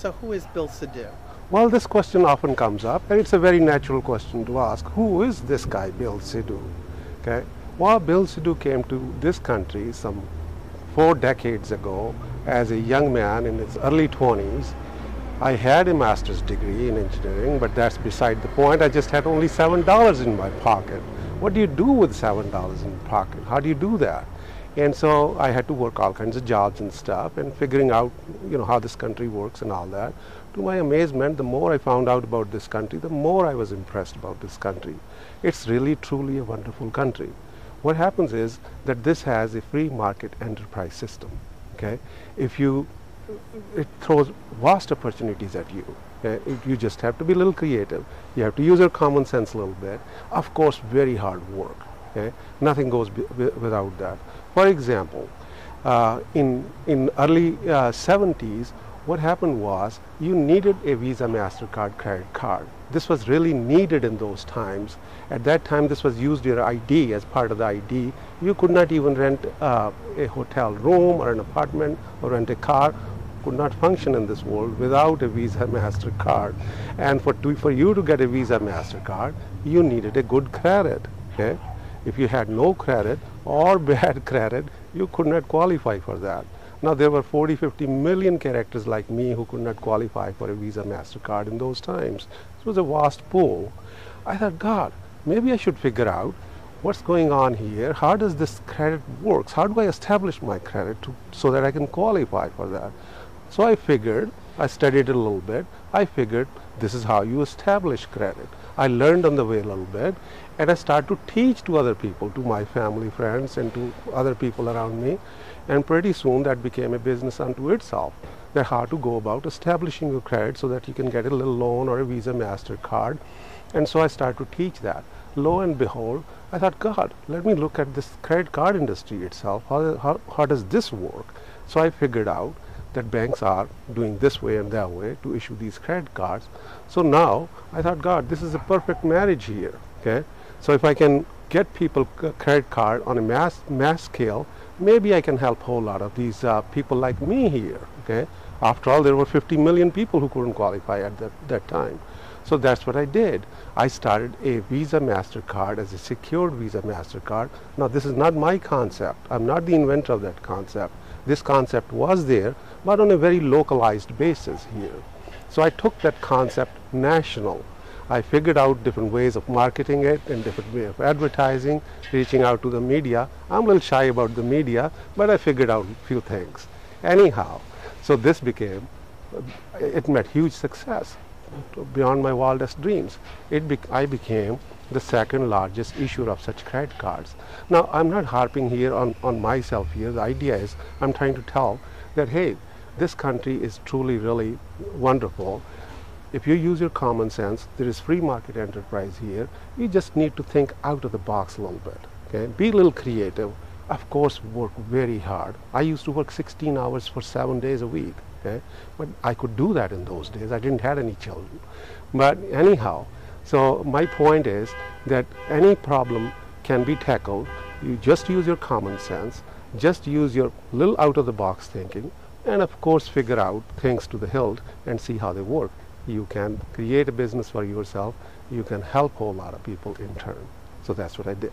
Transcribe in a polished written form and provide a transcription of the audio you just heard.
So who is Bill Sidhu? Well, this question often comes up, and it's a very natural question to ask. Who is this guy, Bill Sidhu? Okay. Well, Bill Sidhu came to this country some 4 decades ago as a young man in his early 20s. I had a master's degree in engineering, but that's beside the point. I just had only $7 in my pocket. What do you do with $7 in your pocket? How do you do that? And so I had to work all kinds of jobs and stuff and figuring out, how this country works and all that. To my amazement, the more I found out about this country, the more I was impressed about this country. It's really, truly a wonderful country. What happens is that this has a free market enterprise system. Okay? It throws vast opportunities at you. You just have to be a little creative. You have to use your common sense a little bit. Of course, very hard work. Okay? Nothing goes without that. For example, in early 70s, what happened was you needed a Visa, MasterCard credit card. This was really needed in those times. At that time, this was used your ID as part of the ID. You could not even rent a hotel room or an apartment or rent a car. Could not function in this world without a Visa, MasterCard. And for you to get a Visa, MasterCard, you needed a good credit. Okay? If you had no credit or bad credit, you could not qualify for that. Now, there were 40, 50 million characters like me who could not qualify for a Visa, MasterCard in those times. It was a vast pool. I thought, God, maybe I should figure out what's going on here. How does this credit work? How do I establish my credit so that I can qualify for that? So I studied it a little bit. I figured this is how you establish credit. I learned on the way a little bit, and I started to teach to other people, to my family, friends, and to other people around me. And pretty soon that became a business unto itself, that how to go about establishing your credit so that you can get a little loan or a Visa, MasterCard. And so I started to teach that. Lo and behold, I thought, God, let me look at this credit card industry itself. How does this work? So I figured out that banks are doing this way and that way to issue these credit cards. So now I thought, God, this is a perfect marriage here. Okay, so if I can get people a credit card on a mass scale, maybe I can help a whole lot of these people like me here. Okay, after all, there were 50 million people who couldn't qualify at that time. So that's what I did. I started a Visa, MasterCard as a secured Visa, MasterCard. Now, this is not my concept. I'm not the inventor of that concept. This concept was there, but on a very localized basis here. So I took that concept national. I figured out different ways of marketing it and different way of advertising, reaching out to the media. I'm a little shy about the media, but I figured out a few things. Anyhow, so this it met huge success beyond my wildest dreams. I became the second largest issuer of such credit cards. Now, I'm not harping here on myself here. The idea is I'm trying to tell that, hey, this country is truly, really wonderful. If you use your common sense, there is free market enterprise here. You just need to think out of the box a little bit. Okay? Be a little creative. Of course, work very hard. I used to work 16 hours for 7 days a week. Okay? But I could do that in those days. I didn't have any children. But anyhow, so my point is that any problem can be tackled. You just use your common sense, just use your little out-of-the-box thinking, and of course figure out things to the hilt and see how they work. You can create a business for yourself. You can help a whole lot of people in turn. So that's what I did.